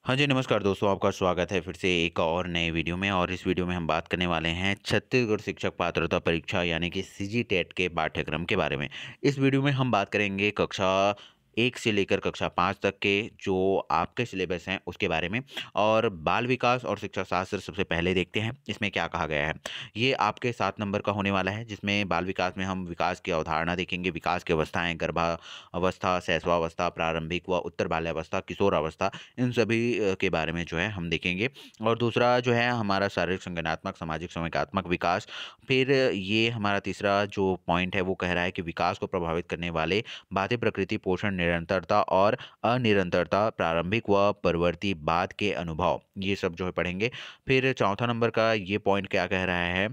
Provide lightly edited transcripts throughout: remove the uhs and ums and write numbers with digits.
हाँ जी, नमस्कार दोस्तों, आपका स्वागत है फिर से एक और नए वीडियो में। और इस वीडियो में हम बात करने वाले हैं छत्तीसगढ़ शिक्षक पात्रता परीक्षा यानी कि सीजी-टेट के पाठ्यक्रम के बारे में। इस वीडियो में हम बात करेंगे कक्षा 1 से लेकर कक्षा 5 तक के जो आपके सिलेबस हैं उसके बारे में। और बाल विकास और शिक्षा शास्त्र सबसे पहले देखते हैं, इसमें क्या कहा गया है। ये आपके 7 नंबर का होने वाला है, जिसमें बाल विकास में हम विकास की अवधारणा देखेंगे, विकास की अवस्थाएँ, गर्भावस्था, शैशवावस्था, प्रारंभिक व उत्तर बाल्यावस्था, किशोरावस्था, इन सभी के बारे में जो है हम देखेंगे। और दूसरा जो है हमारा शारीरिक संज्ञानात्मक, सामाजिक संवेगात्मक विकास। फिर ये हमारा तीसरा जो पॉइंट है वो कह रहा है कि विकास को प्रभावित करने वाले बाध्य प्रकृति, पोषण, निरंतरता और अनिरंतरता, प्रारंभिक व परवर्ती बाद के अनुभव, ये सब जो है पढ़ेंगे। फिर चौथा नंबर का ये पॉइंट क्या कह रहा है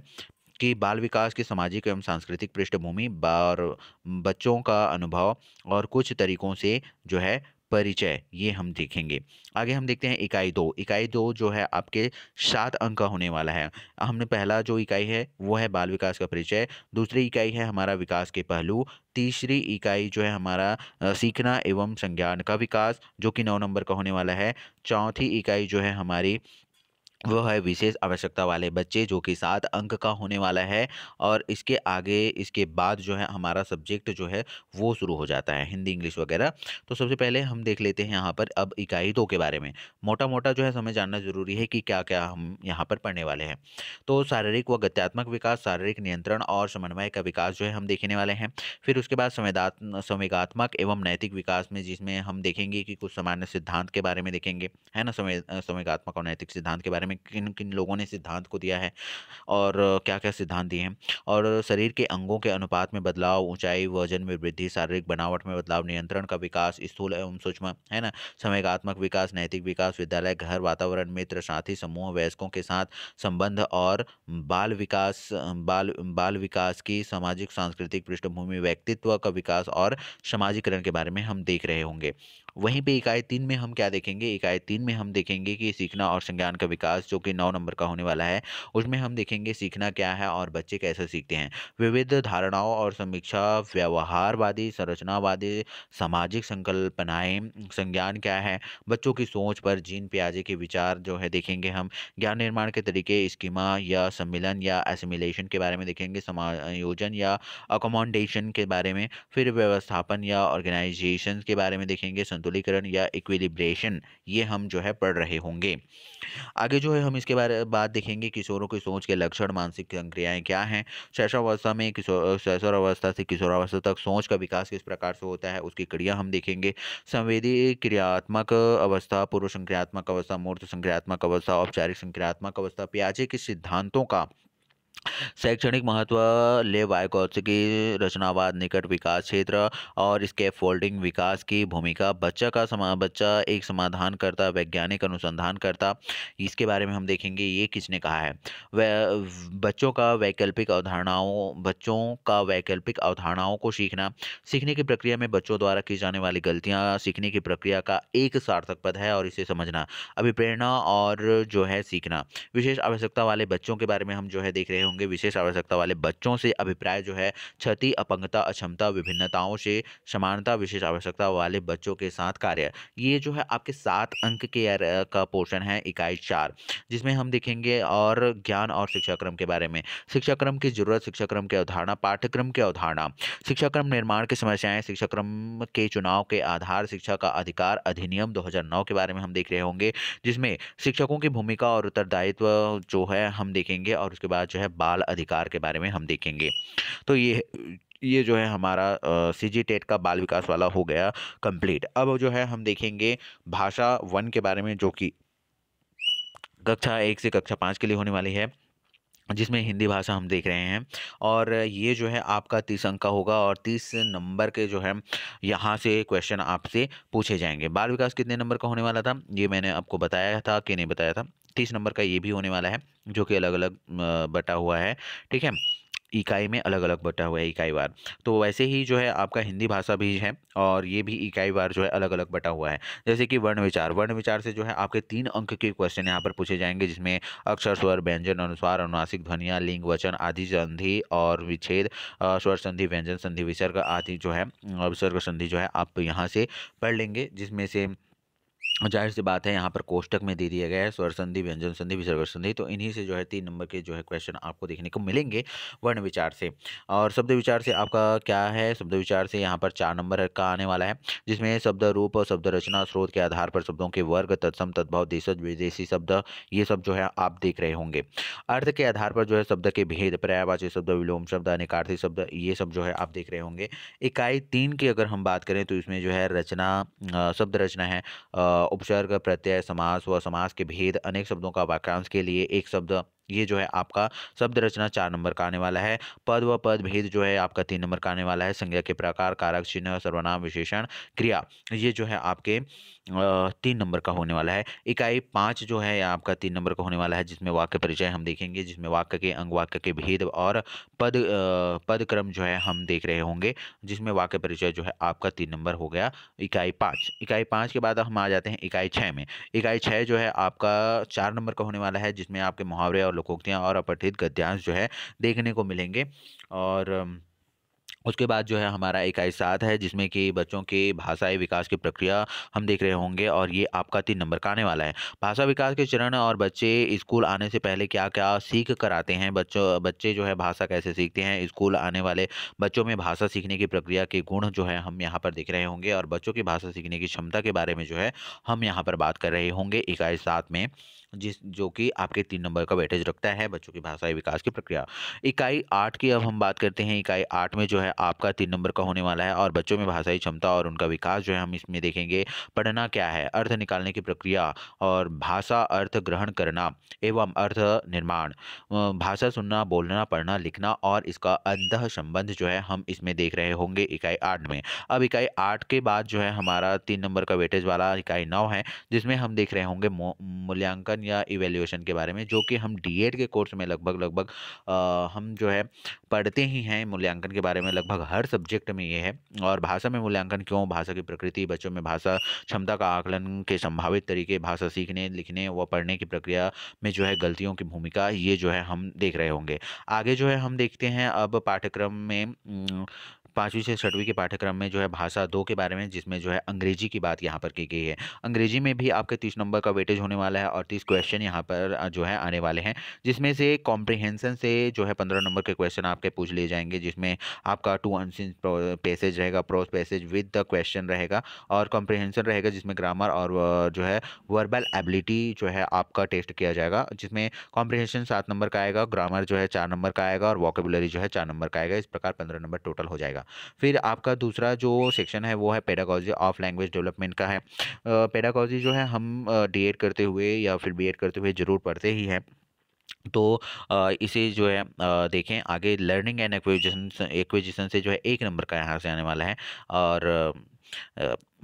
कि बाल विकास की सामाजिक एवं सांस्कृतिक पृष्ठभूमि और बच्चों का अनुभव और कुछ तरीकों से जो है परिचय, ये हम देखेंगे। आगे हम देखते हैं इकाई 2। इकाई 2 जो है आपके 7 अंक का होने वाला है। हमने पहला जो इकाई है वो है बाल विकास का परिचय, दूसरी इकाई है हमारा विकास के पहलू, तीसरी इकाई जो है हमारा सीखना एवं संज्ञान का विकास जो कि 9 नंबर का होने वाला है, चौथी इकाई जो है हमारी वो है विशेष आवश्यकता वाले बच्चे जो कि 7 अंक का होने वाला है। और इसके आगे इसके बाद जो है हमारा सब्जेक्ट जो है वो शुरू हो जाता है, हिंदी, इंग्लिश वगैरह। तो सबसे पहले हम देख लेते हैं यहाँ पर अब इकाई 2 के बारे में। मोटा-मोटा जो है हमें जानना ज़रूरी है कि क्या-क्या हम यहाँ पर पढ़ने वाले हैं। तो शारीरिक व गत्यात्मक विकास, शारीरिक नियंत्रण और समन्वय का विकास जो है हम देखने वाले हैं। फिर उसके बाद संवेगात्मक एवं नैतिक विकास में जिसमें हम देखेंगे कि कुछ सामान्य सिद्धांत के बारे में देखेंगे, है ना? संवेगात्मक और नैतिक सिद्धांत के बारे में किन-किन लोगों ने सिद्धांत को दिया है और क्या-क्या सिद्धांत दिए हैं। और शरीर के अंगों के अनुपात में बदलाव, ऊँचाई, वजन में वृद्धि, शारीरिक बनावट में बदलाव, नियंत्रण का विकास, स्थूल एवं सूक्ष्म, है ना? संवेगात्मक विकास, नैतिक विकास, विद्यालय, घर, वातावरण, मित्र, साथी, समूह, वयस्कों के साथ संबंध और बाल विकास की सामाजिक सांस्कृतिक पृष्ठभूमि, व्यक्तित्व का विकास और समाजीकरण के बारे में हम देख रहे होंगे। वहीं पे इकाई 3 में हम क्या देखेंगे? इकाई 3 में हम देखेंगे कि सीखना और संज्ञान का विकास जो कि 9 नंबर का होने वाला है। उसमें हम देखेंगे सीखना क्या है और बच्चे कैसे सीखते हैं। विविध धारणाओं और समीक्षा, व्यवहारवादी, संरचनावादी, सामाजिक संकल्पनाएँ, संज्ञान क्या है, बच्चों की सोच पर जीन पियाजे के विचार जो है देखेंगे हम। ज्ञान निर्माण के तरीके, स्कीमा या सम्मिलन या एसिमिलेशन के बारे में देखेंगे, समायोजन या अकोमोडेशन के बारे में। फिर व्यवस्थापन या ऑर्गेनाइजेशन के बारे में देखेंगे, संतुलीकरण या इक्विलिब्रेशन, ये हम जो है पढ़ रहे होंगे। आगे जो है हम इसके बारे बाद देखेंगे किशोरों की सोच के लक्षण, मानसिक संक्रियाएँ क्या हैं, शैशवावस्था में शैशवावस्था से किशोरावस्था तक सोच का विकास किस प्रकार से होता है, उसकी क्रिया हम देखेंगे। संवेदी क्रियात्मक अवस्था, पूर्व संक्रियात्मक अवस्था, मूर्त संक्रियात्मक अवस्था, औपचारिक संक्रियात्मक अवस्था, पियाजे के सिद्धांतों का शैक्षणिक महत्व, लेव वायकोत्स्की, रचनावाद, निकट विकास क्षेत्र और स्कैफोल्डिंग विकास की भूमिका, बच्चा एक समाधानकर्ता, वैज्ञानिक अनुसंधानकर्ता, इसके बारे में हम देखेंगे ये किसने कहा है। बच्चों का वैकल्पिक अवधारणाओं को सीखना, सीखने की प्रक्रिया में बच्चों द्वारा की जाने वाली गलतियाँ सीखने की प्रक्रिया का एक सार्थक पद है और इसे समझना। अभिप्रेरणा और जो है सीखना, विशेष आवश्यकता वाले बच्चों के बारे में हम जो है देख रहे होंगे। विशेष आवश्यकता वाले बच्चों से अभिप्राय जो है क्षति, अपंगता, अक्षमता, विभिन्नताओं से समानता, विशेष आवश्यकता वाले बच्चों के साथ कार्य। ये जो है आपके 7 अंक के का पोर्शन है इकाई 4, जिसमें हम देखेंगे और ज्ञान और शिक्षाक्रम के बारे में। शिक्षाक्रम की जरूरत, शिक्षाक्रम की अवधारणा, पाठ्यक्रम की अवधारणा, शिक्षाक्रम निर्माण की समस्याएं, शिक्षाक्रम के चुनाव के आधार, शिक्षा का अधिकार अधिनियम 2009 के बारे में हम देख रहे होंगे, जिसमें शिक्षकों की भूमिका और उत्तरदायित्व जो है हम देखेंगे। और उसके बाद जो है बाल अधिकार के बारे में हम देखेंगे। तो ये जो है हमारा सीजी टेट का बाल विकास वाला हो गया कंप्लीट। अब जो है हम देखेंगे भाषा 1 के बारे में, जो कि कक्षा 1 से कक्षा 5 के लिए होने वाली है, जिसमें हिंदी भाषा हम देख रहे हैं। और ये जो है आपका 30 अंक का होगा और 30 नंबर के जो है यहाँ से क्वेश्चन आपसे पूछे जाएंगे। बाल विकास कितने नंबर का होने वाला था, ये मैंने आपको बताया था कि नहीं बताया था। 30 नंबर का ये भी होने वाला है, जो कि अलग अलग बटा हुआ है, ठीक है, इकाई में अलग अलग बटा हुआ है इकाई वार। तो वैसे ही जो है आपका हिंदी भाषा भी है और ये भी इकाई वार जो है अलग अलग बटा हुआ है। जैसे कि वर्ण विचार से जो है आपके 3 अंक के क्वेश्चन यहाँ पर पूछे जाएंगे, जिसमें अक्षर, स्वर, व्यंजन, अनुस्वार, अनुनासिक ध्वनियाँ, लिंग, वचन आदि, संधि और विच्छेद, स्वर संधि, व्यंजन संधि, विसर्ग आदि जो है विसर्ग संधि जो है आप यहाँ से पढ़ लेंगे, जिसमें से और ज़ाहिर-सी बात है यहाँ पर कोष्टक में दे दिया गया है स्वर संधि, व्यंजन संधि, विसर्ग संधि, तो इन्हीं से जो है 3 नंबर के जो है क्वेश्चन आपको देखने को मिलेंगे वर्ण विचार से। और शब्द विचार से आपका क्या है, शब्द विचार से यहाँ पर 4 नंबर का आने वाला है, जिसमें शब्द रूप, शब्द रचना, स्रोत के आधार पर शब्दों के वर्ग, तत्सम, तद्भव, देशज, विदेशी शब्द, ये सब जो है आप देख रहे होंगे। अर्थ के आधार पर जो है शब्द के भेद, पर्यायवाची शब्द, विलोम शब्द, अनेकार्थी शब्द, ये सब जो है आप देख रहे होंगे। इकाई 3 की अगर हम बात करें तो इसमें जो है रचना, शब्द रचना है, उपसर्ग, प्रत्यय, समास व समास के भेद, अनेक शब्दों का वाक्यांश के लिए एक शब्द, ये जो है आपका शब्द रचना 4 नंबर का आने वाला है। पद व पद भेद जो है आपका 3 नंबर का आने वाला है। संज्ञा के प्रकार, कारक, चिन्ह, सर्वनाम, विशेषण, क्रिया, ये जो है आपके 3 नंबर का होने वाला है। इकाई 5 जो है आपका 3 नंबर का होने वाला है, जिसमें वाक्य परिचय हम देखेंगे, जिसमें वाक्य के अंग, वाक्य के भेद और पद क्रम जो है हम देख रहे होंगे, जिसमें वाक्य परिचय जो है आपका 3 नंबर हो गया इकाई 5। इकाई 5 के बाद हम आ जाते हैं इकाई 6 में। इकाई 6 जो है आपका 4 नंबर का होने वाला है, जिसमें आपके मुहावरे और लोकोक्तियाँ और अपठित गद्यांश जो है देखने को मिलेंगे। और उसके बाद जो है हमारा इकाई 7 है, जिसमें कि बच्चों के भाषाई विकास की प्रक्रिया हम देख रहे होंगे, और ये आपका 3 नंबर का आने वाला है। भाषा विकास के चरण और बच्चे स्कूल आने से पहले क्या-क्या सीख कर आते हैं, बच्चे जो है भाषा कैसे सीखते हैं, स्कूल आने वाले बच्चों में भाषा सीखने की प्रक्रिया के गुण जो है हम यहाँ पर देख रहे होंगे, और बच्चों की भाषा सीखने की क्षमता के बारे में जो है हम यहाँ पर बात कर रहे होंगे इकाई 7 में, जो कि आपके 3 नंबर का वेटेज रखता है बच्चों की भाषाई विकास की प्रक्रिया। इकाई 8 की अब हम बात करते हैं। इकाई 8 में जो है आपका 3 नंबर का होने वाला है, और बच्चों में भाषाई क्षमता और उनका विकास जो है हम इसमें देखेंगे। पढ़ना क्या है, अर्थ निकालने की प्रक्रिया, और भाषा अर्थ ग्रहण करना एवं अर्थ निर्माण, भाषा सुनना, बोलना, पढ़ना, लिखना और इसका अंतः संबंध जो है हम इसमें देख रहे होंगे इकाई 8 में। अब इकाई 8 के बाद जो है हमारा 3 नंबर का वेटेज वाला इकाई 9 है, जिसमें हम देख रहे होंगे मूल्यांकन या इवैल्यूएशन के बारे में, जो कि हम डीएड के कोर्स में लगभग हम जो है पढ़ते ही हैं। मूल्यांकन के बारे में लगभग हर सब्जेक्ट में ये है। और भाषा में मूल्यांकन क्यों, भाषा की प्रकृति, बच्चों में भाषा क्षमता का आकलन के संभावित तरीके, भाषा सीखने, लिखने व पढ़ने की प्रक्रिया में जो है गलतियों की भूमिका, ये जो है हम देख रहे होंगे। आगे जो है हम देखते हैं अब पाठ्यक्रम में 5वीं से 6वीं के पाठ्यक्रम में जो है भाषा 2 के बारे में, जिसमें जो है अंग्रेजी की बात यहाँ पर की गई है। अंग्रेजी में भी आपके 30 नंबर का वेटेज होने वाला है, और 30 क्वेश्चन यहाँ पर जो है आने वाले हैं, जिसमें से कॉम्प्रिहेंशन से जो है 15 नंबर के क्वेश्चन आपके पूछ लिए जाएंगे, जिसमें आपका 2 अनसीन पैसेज रहेगा, prose passage with the question रहेगा, और कॉम्प्रिहेंशन रहेगा, जिसमें ग्रामर और जो है वर्बल एबिलिटी जो है आपका टेस्ट किया जाएगा, जिसमें कॉम्प्रिहेंशन 7 नंबर का आएगा, ग्रामर जो है 4 नंबर का आएगा, और वोकेबुलरी जो है 4 नंबर का आएगा। इस प्रकार 15 नंबर टोटल हो जाएगा। फिर आपका दूसरा जो सेक्शन है वो है पेडागोजी ऑफ लैंग्वेज डेवलपमेंट का है। पेडागोजी जो है हम डीएड करते हुए या फिर बीएड करते हुए ज़रूर पढ़ते ही हैं। तो इसे जो है देखें आगे, लर्निंग एंड एक्विजिशन एक्विजिशन से जो है 1 नंबर का यहाँ से आने वाला है। और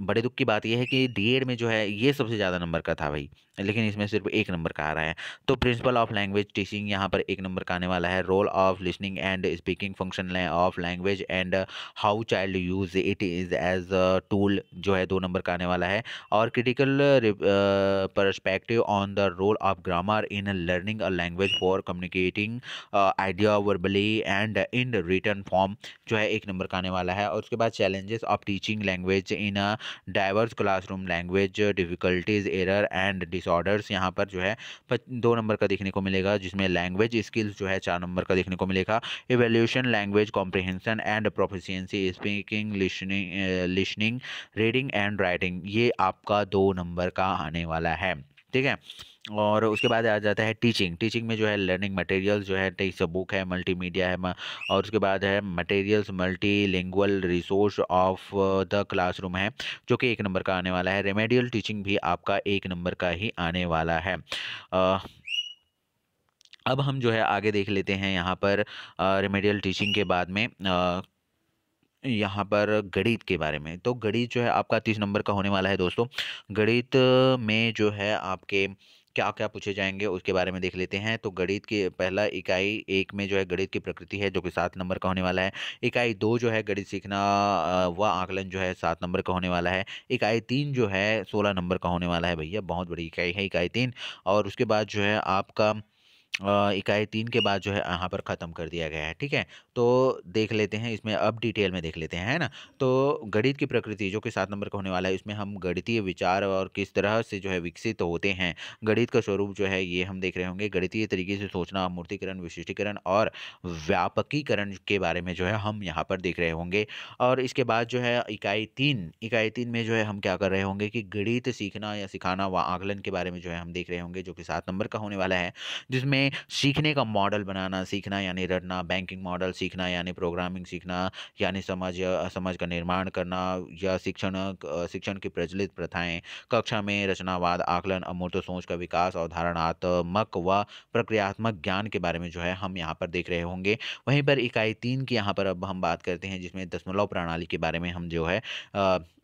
बड़े दुख की बात ये है कि डीएड में जो है ये सबसे ज़्यादा नंबर का था भाई, लेकिन इसमें सिर्फ 1 नंबर का आ रहा है। तो प्रिंसिपल ऑफ लैंग्वेज टीचिंग यहाँ पर 1 नंबर का आने वाला है। Role of listening and speaking function of language and how child use it is as a tool जो है 2 नंबर का आने वाला है। और critical perspective on the role of grammar in learning a language for communicating idea verbally and in written form जो है 1 नंबर का आने वाला है। और उसके बाद challenges of teaching language in a diverse classroom, language difficulties, error and disorders, यहाँ पर जो है 2 नंबर का देखने को मिलेगा, जिसमें लैंग्वेज स्किल्स जो है 4 नंबर का देखने को मिलेगा। Evaluation, language comprehension and proficiency, speaking, listening, reading and writing, ये आपका 2 नंबर का आने वाला है। ठीक है। और उसके बाद आ जाता है टीचिंग। टीचिंग में जो है लर्निंग मटेरियल जो है टेक्स्ट बुक है, मल्टीमीडिया है, और उसके बाद है materials multilingual resource of the classroom है, जो कि 1 नंबर का आने वाला है। रेमेडियल टीचिंग भी आपका 1 नंबर का ही आने वाला है। अब हम जो है आगे देख लेते हैं यहाँ पर रेमेडियल टीचिंग के बाद में यहाँ पर गणित के बारे में। तो गणित जो है आपका 30 नंबर का होने वाला है दोस्तों। गणित में जो है आपके क्या-क्या पूछे जाएँगे उसके बारे में देख लेते हैं। तो गणित की पहला इकाई 1 में जो है गणित की प्रकृति है, जो कि 7 नंबर का होने वाला है। इकाई 2 जो है गणित सीखना व आकलन जो है 7 नंबर का होने वाला है। इकाई 3 जो है 16 नंबर का होने वाला है भैया, बहुत बड़ी इकाई है इकाई 3। और उसके बाद जो है आपका इकाई 3 के बाद जो है यहाँ पर ख़त्म कर दिया गया है, ठीक है? तो देख लेते हैं इसमें, अब डिटेल में देख लेते हैं, है ना? तो गणित की प्रकृति जो कि 7 नंबर का होने वाला है, इसमें हम गणितीय विचार और किस तरह से जो है विकसित होते हैं, गणित का स्वरूप जो है ये हम देख रहे होंगे। गणितीय तरीके से सोचना, मूर्तिकरण, विशिष्टीकरण और व्यापकीकरण के बारे में जो है हम यहाँ पर देख रहे होंगे। और इसके बाद जो है इकाई 3 में जो है हम क्या कर रहे होंगे कि गणित सीखना या सिखाना व आकलन के बारे में जो है हम देख रहे होंगे, जो कि 7 नंबर का होने वाला है। जिसमें सीखने का मॉडल बनाना, सीखना यानी रटना, बैंकिंग मॉडल सीखना यानी प्रोग्रामिंग सीखना, यानी समझ का निर्माण करना, या शिक्षण की प्रचलित प्रथाएं, कक्षा में रचनावाद, आकलन, अमूर्त सोच का विकास, अवधारणात्मक व प्रक्रियात्मक ज्ञान के बारे में जो है हम यहाँ पर देख रहे होंगे। वहीं पर इकाई 3 की यहाँ पर अब हम बात करते हैं, जिसमें दशमलव प्रणाली के बारे में हम जो है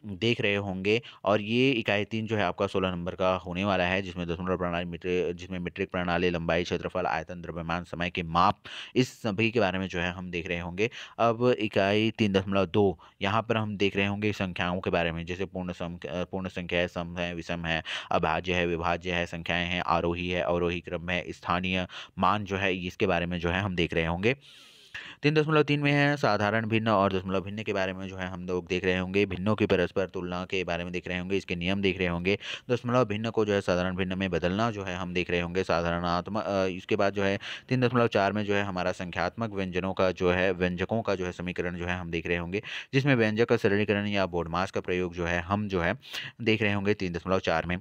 देख रहे होंगे। और ये इकाई 3 जो है आपका 16 नंबर का होने वाला है, जिसमें दशमलव प्रणाली, जिसमें मीट्रिक प्रणाली, लंबाई, क्षेत्रफल, आयतन, द्रव्यमान, समय के माप, इस सभी के बारे में जो है हम देख रहे होंगे। अब इकाई 3.2 यहाँ पर हम देख रहे होंगे संख्याओं के बारे में, जैसे पूर्ण संख्या है, सम है, विषम है, अभाज्य है, विभाज्य है, संख्याएं हैं, आरोही है, अवरोही क्रम है, स्थानीय मान जो है इसके बारे में जो है हम देख रहे होंगे। 3.3 में है साधारण भिन्न और दशमलव भिन्न के बारे में जो है हम लोग देख रहे होंगे। भिन्नों की परस्पर तुलना के बारे में देख रहे होंगे, इसके नियम देख रहे होंगे। दशमलव भिन्न को जो है साधारण भिन्न में बदलना जो है हम देख रहे होंगे। इसके बाद जो है 3.4 में जो है हमारा संख्यात्मक व्यंजकों का जो है समीकरण जो है हम देख रहे होंगे, जिसमें व्यंजक का सरलीकरण या बोडमास का प्रयोग जो है हम जो है देख रहे होंगे 3.4 में।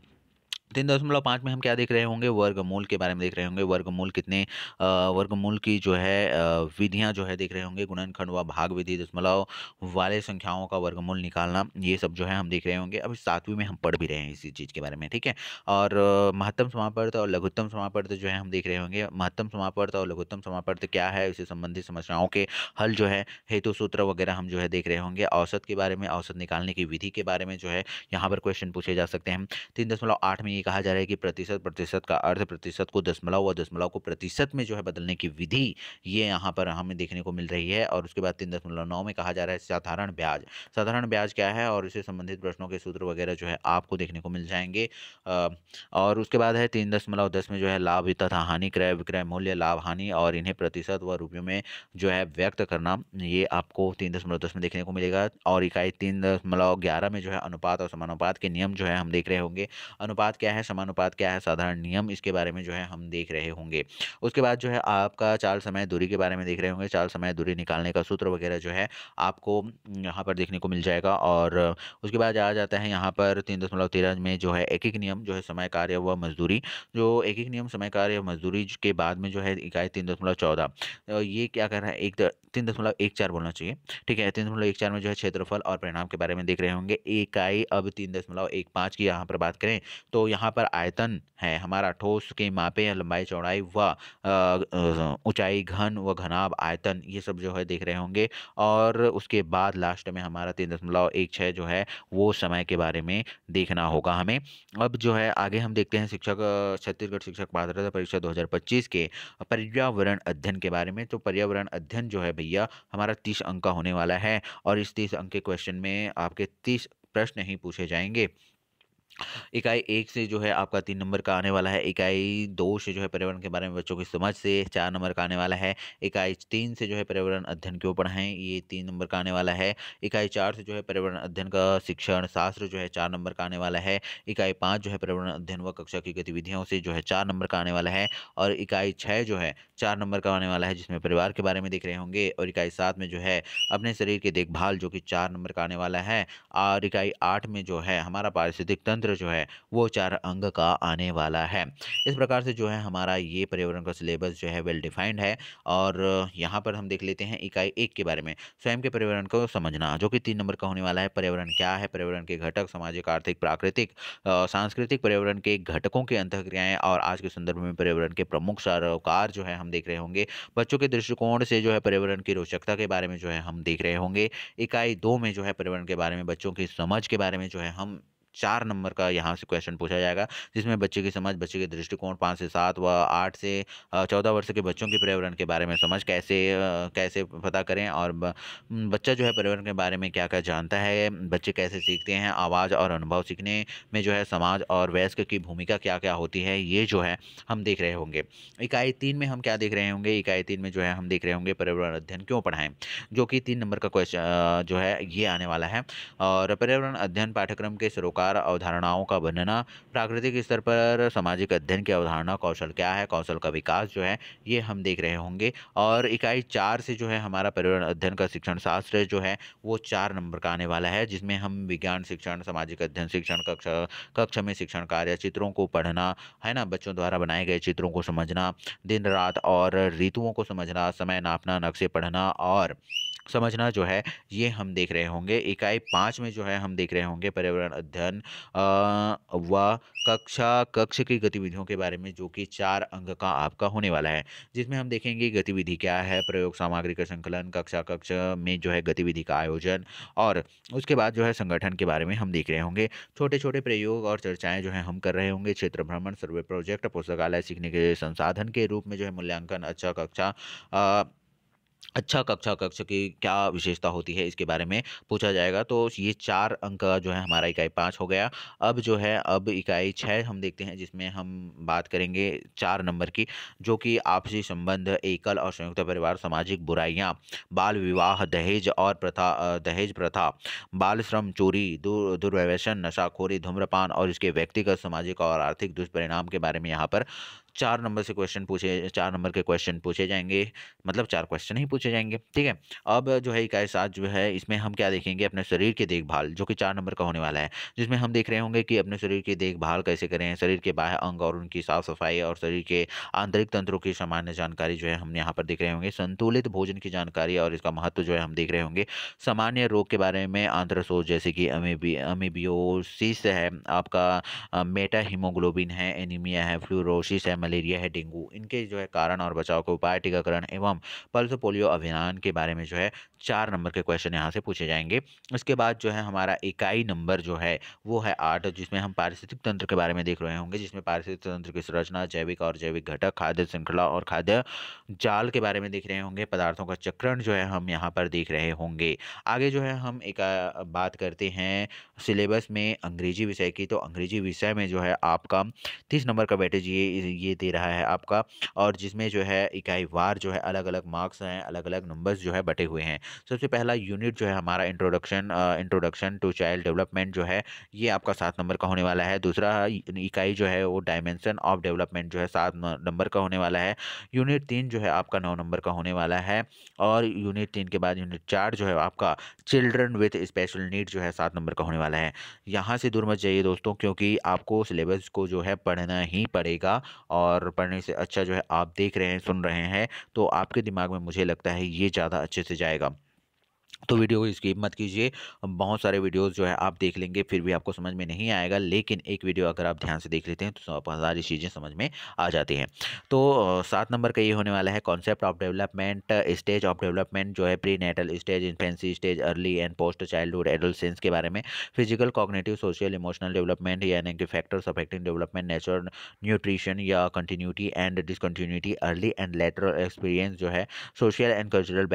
3.5 में हम क्या देख रहे होंगे, वर्गमूल के बारे में देख रहे होंगे। वर्गमूल की जो है विधियां जो है देख रहे होंगे, गुणनखंड व भाग विधि, दशमलव वाले संख्याओं का वर्गमूल निकालना, ये सब जो है हम देख रहे होंगे। अभी 7वीं में हम पढ़ भी रहे हैं इसी चीज़ के बारे में, ठीक है। और महत्तम समापर्त और लघुत्तम समापर्त जो है हम देख रहे होंगे। महत्तम समापर्त और लघुत्तम समापर्त क्या है, इससे संबंधित समस्याओं के हल जो है, हेतु सूत्र वगैरह हम जो है देख रहे होंगे। औसत के बारे में, औसत निकालने की विधि के बारे में जो है यहाँ पर क्वेश्चन पूछे जा सकते हैं। 3.8 में ये कहा जा रहा है कि प्रतिशत का अर्ध प्रतिशत को दशमलव व दशमलव को प्रतिशत में जो है बदलने की विधि, ये यहाँ पर हमें देखने को मिल रही है। और उसके बाद 3.9 में कहा जा रहा है साधारण ब्याज क्या है, और इससे संबंधित प्रश्नों के सूत्र वगैरह जो है आपको देखने को मिल जाएंगे। और उसके बाद है 3.10 में जो है लाभ तथा हानि, क्रय विक्रय मूल्य, लाभ हानि और इन्हें प्रतिशत व रुपयों में जो है व्यक्त करना, ये आपको 3.10 में देखने को मिलेगा। और इकाई 3.11 में जो है अनुपात और समानुपात के नियम जो है हम देख रहे होंगे। अनुपात क्या है, समानुपात क्या है, साधारण नियम, इसके बारे में जो है हम देख रहे होंगे। उसके बाद जो है आपका चाल समय दूरी के बारे में देख रहे होंगे। चाल समय दूरी निकालने का सूत्र वगैरह जो है आपको यहाँ पर देखने को मिल जाएगा। और उसके बाद आ जाता है यहाँ पर 3.13 में जो है एक नियम जो है समय, कार्य व मजदूरी। जो एक नियम, समय, कार्य, मजदूरी के बाद में जो है इकाई 3.14, ये क्या कर रहा है, 3.14 बोलना चाहिए, ठीक है। 3.14 में जो है क्षेत्रफल और परिणाम के बारे में देख रहे होंगे। इकाई अब 3.15 की यहाँ पर बात करें तो यहाँ पर आयतन है हमारा, ठोस के मापे या लंबाई, चौड़ाई व ऊंचाई, घन व घनाभ, आयतन, ये सब जो है देख रहे होंगे। और उसके बाद लास्ट में हमारा 3.16 जो है वो समय के बारे में देखना होगा हमें। अब जो है आगे हम देखते हैं छत्तीसगढ़ शिक्षक पात्रता परीक्षा 2025 के पर्यावरण अध्ययन के बारे में। तो पर्यावरण अध्ययन जो है भैया हमारा 30 अंक का होने वाला है, और इस 30 अंक के क्वेश्चन में आपके 30 प्रश्न ही पूछे जाएंगे। इकाई 1 से जो है आपका 3 नंबर का आने वाला है। इकाई 2 से जो है पर्यावरण के बारे में बच्चों की समझ से 4 नंबर का आने वाला है। इकाई 3 से जो है पर्यावरण अध्ययन क्यों पढ़ाएं, ये 3 नंबर का आने वाला है। इकाई 4 से जो है पर्यावरण अध्ययन का शिक्षण शास्त्र जो है 4 नंबर का आने वाला है। इकाई 5 जो है पर्यावरण अध्ययन व कक्षा की गतिविधियों से जो है 4 नंबर का आने वाला है। और इकाई 6 जो है 4 नंबर का आने वाला है, जिसमें परिवार के बारे में देख रहे होंगे। और इकाई 7 में जो है अपने शरीर की देखभाल, जो कि 4 नंबर का आने वाला है। और इकाई 8 में जो है हमारा पारिस्थितिक तंत्र जो है वो 4 अंक का आने वाला है। इस प्रकार से जो है हमारा ये पर्यावरण का सिलेबस जो है वेल डिफाइंड है। और यहाँ पर हम देख लेते हैं इकाई 1 के बारे में, स्वयं के पर्यावरण को समझना, जो कि 3 नंबर का होने वाला है। पर्यावरण क्या है, पर्यावरण के घटक, सामाजिक, आर्थिक, प्राकृतिक, सांस्कृतिक पर्यावरण के घटकों की अंतःक्रियाएं, और आज के संदर्भ में पर्यावरण के प्रमुख सरोकार जो है हम देख रहे होंगे। बच्चों के दृष्टिकोण से जो है पर्यावरण की रोचकता के बारे में जो है हम देख रहे होंगे। इकाई 2 में जो है पर्यावरण के बारे में बच्चों की समझ के बारे में जो है हम 4 नंबर का यहाँ से क्वेश्चन पूछा जाएगा, जिसमें बच्चे की समझ, बच्चे के दृष्टिकोण 5 से 7 व 8 से 14 वर्ष के बच्चों की पर्यावरण के बारे में समझ कैसे पता करें, और बच्चा जो है पर्यावरण के बारे में क्या-क्या जानता है, बच्चे कैसे सीखते हैं, आवाज़ और अनुभव सीखने में जो है समाज और वयस्क की भूमिका क्या-क्या होती है, ये जो है हम देख रहे होंगे। इकाई 3 में हम क्या देख रहे होंगे, इकाई 3 में जो है हम देख रहे होंगे पर्यावरण अध्ययन क्यों पढ़ाएँ, जो कि 3 नंबर का जो है ये आने वाला है। और पर्यावरण अध्ययन पाठ्यक्रम के सरोकार अवधारणाओं का वर्णना, प्राकृतिक स्तर पर सामाजिक अध्ययन की अवधारणा, कौशल क्या है, कौशल का विकास जो है ये हम देख रहे होंगे। और इकाई 4 से जो है हमारा पर्यावरण अध्ययन का शिक्षण शास्त्र जो है वो 4 नंबर का आने वाला है, जिसमें हम विज्ञान शिक्षण, सामाजिक अध्ययन शिक्षण, कक्षा में शिक्षण कार्य, चित्रों को पढ़ना, है ना, बच्चों द्वारा बनाए गए चित्रों को समझना, दिन रात और ऋतुओं को समझना, समय नापना, नक्शे पढ़ना और समझना जो है ये हम देख रहे होंगे। इकाई 5 में जो है हम देख रहे होंगे पर्यावरण अध्ययन व कक्ष की गतिविधियों के बारे में, जो कि 4 अंक का आपका होने वाला है, जिसमें हम देखेंगे गतिविधि क्या है, प्रयोग सामग्री का संकलन, कक्ष में जो है गतिविधि का आयोजन, और उसके बाद जो है संगठन के बारे में हम देख रहे होंगे। छोटे-छोटे प्रयोग और चर्चाएँ जो हैं हम कर रहे होंगे। क्षेत्र भ्रमण, सर्वे प्रोजेक्ट, पुस्तकालय सीखने के संसाधन के रूप में जो है मूल्यांकन, अच्छा कक्ष की क्या विशेषता होती है, इसके बारे में पूछा जाएगा। तो ये 4 अंक का जो है हमारा इकाई 5 हो गया। अब इकाई 6 हम देखते हैं, जिसमें हम बात करेंगे 4 नंबर की, जो कि आपसी संबंध, एकल और संयुक्त परिवार, सामाजिक बुराइयां, बाल विवाह, दहेज प्रथा, बाल श्रम, चोरी, दुर्व्यसन, नशाखोरी, धूम्रपान और इसके व्यक्तिगत, सामाजिक और आर्थिक दुष्परिणाम के बारे में यहाँ पर 4 नंबर के क्वेश्चन पूछे जाएँगे, मतलब 4 क्वेश्चन ही पूछे जाएँगे, ठीक है? अब जो है इकाई 7 जो है इसमें हम क्या देखेंगे, अपने शरीर की देखभाल, जो कि 4 नंबर का होने वाला है, जिसमें हम देख रहे होंगे कि अपने शरीर की देखभाल कैसे करें, शरीर के बाह्य अंग और उनकी साफ-सफाई और शरीर के आंतरिक तंत्रों की सामान्य जानकारी जो है हम यहाँ पर देख रहे होंगे, संतुलित भोजन की जानकारी और इसका महत्व जो है हम देख रहे होंगे, सामान्य रोग के बारे में, आंत्रशोथ जैसे कि अमीबियोसिस है, आपका मेटा हीमोग्लोबिन है, एनीमिया है, फ्लूरोसिस है, मलेरिया है, डेंगू, इनके जो है कारण और बचाव के उपाय, टीकाकरण एवं पल्स पोलियो अभियान के बारे में जो है 4 नंबर के क्वेश्चन यहाँ से पूछे जाएँगे। उसके बाद जो है हमारा इकाई नंबर जो है वो है 8, जिसमें हम पारिस्थितिक तंत्र के बारे में देख रहे होंगे, जिसमें पारिस्थितिक तंत्र की संरचना, जैविक और जैविक घटक, खाद्य श्रृंखला और खाद्य जाल के बारे में देख रहे होंगे, पदार्थों का चक्रण जो है हम यहाँ पर देख रहे होंगे। आगे जो है हम एक बात करते हैं सिलेबस में अंग्रेजी विषय की, तो अंग्रेजी विषय में जो है आपका 30 नंबर का वेटेज ये दे रहा है आपका, और जिसमें जो है इकाई वार जो है अलग-अलग मार्क्स हैं, अलग-अलग नंबर्स जो है बटे हुए हैं। सबसे पहला यूनिट जो है हमारा इंट्रोडक्शन टू चाइल्ड डेवलपमेंट जो है ये आपका 7 नंबर का होने वाला है। दूसरा इकाई जो है वो डायमेंशन ऑफ डेवलपमेंट जो है 7 नंबर का होने वाला है। यूनिट 3 जो है आपका 9 नंबर का होने वाला है, और यूनिट 3 के बाद यूनिट 4 जो है आपका चिल्ड्रन विद स्पेशल नीड जो है 7 नंबर का होने वाला है। यहाँ से दूर मत जाइए दोस्तों, क्योंकि आपको सिलेबस को जो है पढ़ना ही पड़ेगा, और पढ़ने से अच्छा जो है आप देख रहे हैं, सुन रहे हैं, तो आपके दिमाग में मुझे लगता है ये ज़्यादा अच्छे से जाएगा। तो वीडियो को स्किप मत कीजिए। बहुत सारे वीडियोस जो है आप देख लेंगे, फिर भी आपको समझ में नहीं आएगा, लेकिन एक वीडियो अगर आप ध्यान से देख लेते हैं तो सब सारी चीज़ें समझ में आ जाती हैं। तो 7 नंबर का ये होने वाला है concept of development, stage of development जो है prenatal stage, infancy stage, early and post childhood adolescence के बारे में, physical, cognitive, social, emotional development, यानी कि factors affecting development, nature, nutrition या continuity and discontinuity, early and lateral experience जो है, social and cultural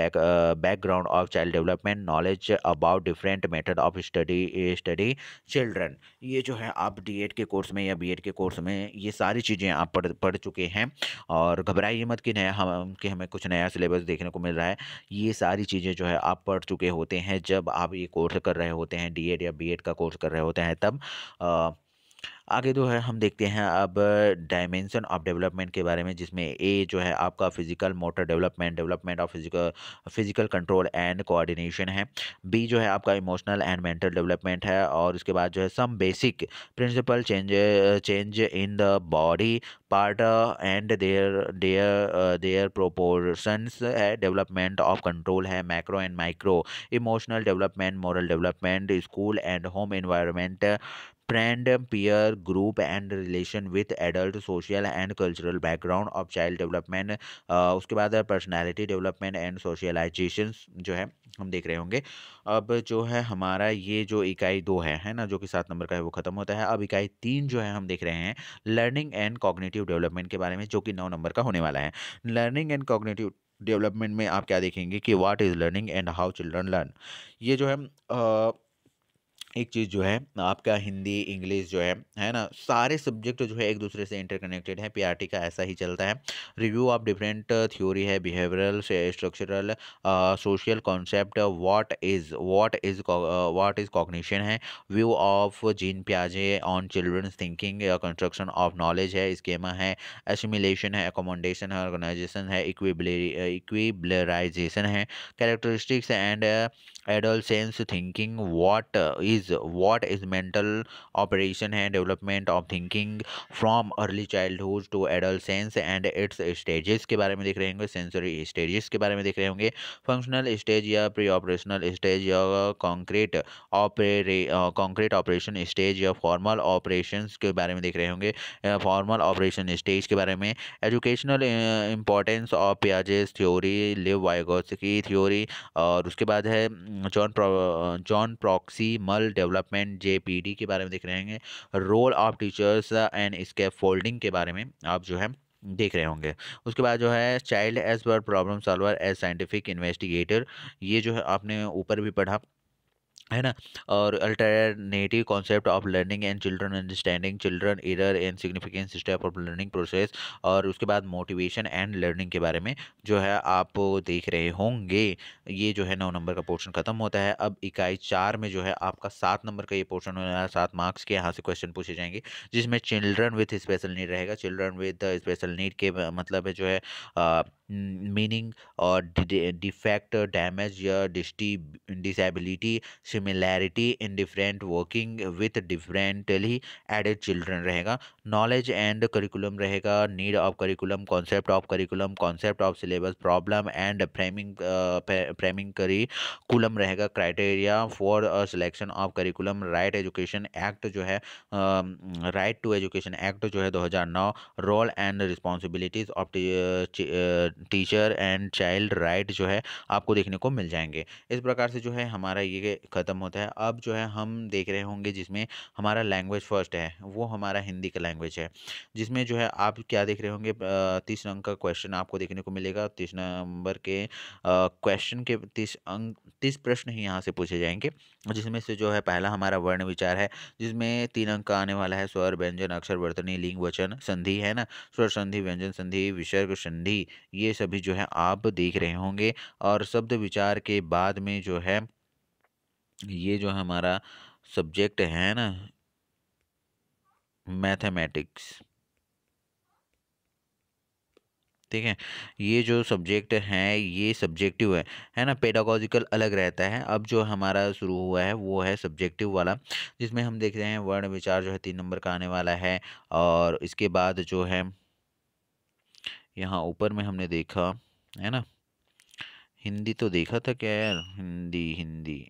background of child development, knowledge about different method of study children। ये जो है आप DEd के कोर्स में या बीएड के कोर्स में ये सारी चीज़ें आप पढ़ चुके हैं, और घबराइए मत कि हमें कुछ नया सिलेबस देखने को मिल रहा है। ये सारी चीज़ें जो है आप पढ़ चुके होते हैं जब आप ये कोर्स कर रहे होते हैं, डीएड या बीएड का कोर्स कर रहे होते हैं तब। आगे जो है हम देखते हैं अब डायमेंशन ऑफ डेवलपमेंट के बारे में, जिसमें ए जो है आपका physical motor development, development of physical control and coordination है। बी जो है आपका इमोशनल एंड मेंटल डेवलपमेंट है, और उसके बाद जो है some basic principle change in the body part and their proportions है, डेवलपमेंट ऑफ कंट्रोल है, macro and micro, emotional development, moral development, school and home environment, friend, peer group and relation with adult, social and cultural background of child development। उसके बाद personality development and socialisation जो है हम देख रहे होंगे। अब जो है हमारा ये जो इकाई 2 है ना? जो कि 7 नंबर का है वो ख़त्म होता है। अब इकाई 3 जो है हम देख रहे हैं लर्निंग एंड कॉग्निटिव डेवलपमेंट के बारे में, जो कि 9 नंबर का होने वाला है। लर्निंग एंड कॉग्निटिव डेवलपमेंट में आप क्या देखेंगे कि what is learning and how children learn. ये जो है एक चीज़ जो है आपका हिंदी, इंग्लिश जो है ना? सारे सब्जेक्ट जो है एक दूसरे से इंटरकनेक्टेड है। पीआरटी का ऐसा ही चलता है। रिव्यू ऑफ डिफरेंट थ्योरी है, बिहेवियरल से structural, social concept, what is cognition है, व्यू ऑफ जीन पियाजे on children's thinking, construction of knowledge है, स्कीमा है, एसिमिलेशन है, अकोमोडेशन है, ऑर्गेनाइजेशन है, इक्विबलराइजेशन है, characteristics and adolescence thinking, what is mental operation है, development of thinking from early childhood to adolescence and its stages के बारे में देख रहे होंगे, सेंसरी स्टेजेस के बारे में देख रहे होंगे, फंक्शनल स्टेज या प्री ऑपरेशनल स्टेज या कॉन्क्रीट ऑपरेशन स्टेज या फॉर्मल ऑपरेशंस के बारे में देख रहे होंगे, फॉर्मल ऑपरेशन स्टेज के बारे में, educational importance of Piaget's theory, live Vygotsky theory, और उसके बाद है जॉन प्रॉक्सिमल डेवलपमेंट जेपीडी के बारे में देख रहे होंगे, role of teachers and scaffolding के बारे में आप जो है देख रहे होंगे। उसके बाद जो है चाइल्ड एज पर problem solver as scientific investigator, ये जो है आपने ऊपर भी पढ़ा है ना? और alternative concept of learning and children understanding children error and significance step of learning process, और उसके बाद मोटिवेशन एंड लर्निंग के बारे में जो है आप देख रहे होंगे। ये जो है 9 नंबर का पोर्शन खत्म होता है। अब इकाई 4 में जो है आपका 7 नंबर का ये पोर्शन होने वाला है। 7 मार्क्स के यहाँ से क्वेश्चन पूछे जाएंगे, जिसमें चिल्ड्रन विथ स्पेशल नीड रहेगा। चिल्ड्रन विद स्पेशल नीड के मतलब है जो है मीनिंग और डिफेक्ट, डैमेज या disability, similarity in different working with differently aided children रहेगा। नॉलेज एंड करिकुलम रहेगा, need of curriculum, concept of syllabus, problem and framing curriculum रहेगा। Criteria for selection of curriculum, right education act जो है, right to education act जो है 2009, role and responsibilities of teacher and child right जो है आपको देखने को मिल जाएंगे। इस प्रकार से जो है हमारा ये ख़त्म होता है। अब जो है हम देख रहे होंगे जिसमें हमारा लैंग्वेज फर्स्ट है, वो हमारा हिंदी का लैंग्वेज है, जिसमें जो है आप क्या देख रहे होंगे 30 अंक का क्वेश्चन आपको देखने को मिलेगा। 30 नंबर के क्वेश्चन के 30 प्रश्न ही यहाँ से पूछे जाएंगे, जिसमें से जो है पहला हमारा वर्ण विचार है, जिसमें 3 अंक का आने वाला है। स्वर, व्यंजन, अक्षर, वर्तनी, लिंग, वचन, संधि है ना? स्वर संधि, व्यंजन संधि, विसर्ग संधि, ये सभी जो है आप देख रहे होंगे। और शब्द विचार के बाद में जो है ये जो हमारा सब्जेक्ट है ना, मैथमेटिक्स, ठीक है? ये जो सब्जेक्ट है ये सब्जेक्टिव है ना? पेडागॉजिकल अलग रहता है। अब जो हमारा शुरू हुआ है वो है सब्जेक्टिव वाला, जिसमें हम देख रहे हैं वर्ण विचार जो है 3 नंबर का आने वाला है। और इसके बाद जो है यहाँ ऊपर में हमने देखा है ना, हिंदी तो देखा था क्या यार, हिंदी हिंदी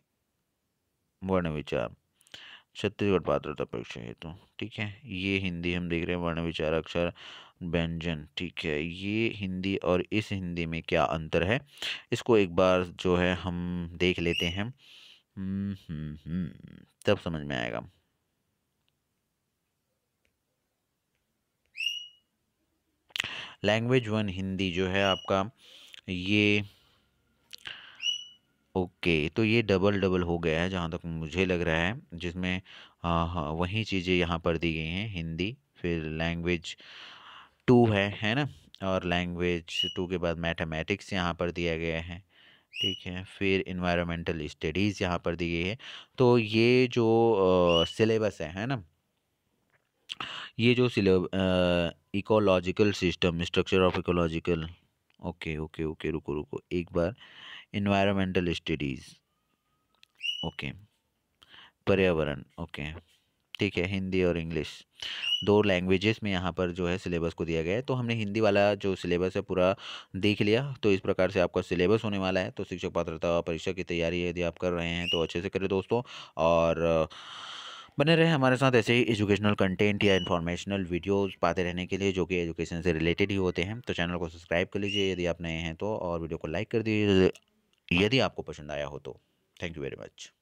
वर्ण विचार छत्तीसगढ़ पात्रता परीक्षा हेतु, ठीक है? ये हिंदी हम देख रहे हैं, वर्ण विचार, अक्षर, व्यंजन, ठीक है? ये हिंदी और इस हिंदी में क्या अंतर है, इसको एक बार जो है हम देख लेते हैं। तब समझ में आएगा। लैंग्वेज 1 हिंदी जो है आपका ये ओके, तो ये डबल डबल हो गया है जहाँ तक मुझे लग रहा है, जिसमें हाँ हाँ वही चीज़ें यहाँ पर दी गई हैं। हिंदी, फिर लैंग्वेज 2 है ना? और लैंग्वेज 2 के बाद मैथमेटिक्स यहाँ पर दिया गया है, ठीक है? फिर इन्वायरमेंटल स्टडीज़ यहाँ पर दी गई है। तो ये जो सिलेबस है ना, ये जो ecological system, structure of ecological, okay okay okay, रुको रुको एक बार, इन्वायरमेंटल स्टडीज़, ओके, पर्यावरण, ओके, ठीक है? हिंदी और इंग्लिश 2 लैंग्वेजेस में यहाँ पर जो है सिलेबस को दिया गया है। तो हमने हिंदी वाला जो सिलेबस है पूरा देख लिया। तो इस प्रकार से आपका सिलेबस होने वाला है। तो शिक्षक पात्रता परीक्षा की तैयारी यदि आप कर रहे हैं तो अच्छे से करें दोस्तों, और बने रहे हमारे साथ ऐसे ही एजुकेशनल कंटेंट या इन्फॉर्मेशनल वीडियोस पाते रहने के लिए, जो कि एजुकेशन से रिलेटेड ही होते हैं। तो चैनल को सब्सक्राइब कर लीजिए यदि आप नए हैं तो, और वीडियो को लाइक कर दीजिए यदि आपको पसंद आया हो तो। Thank you very much.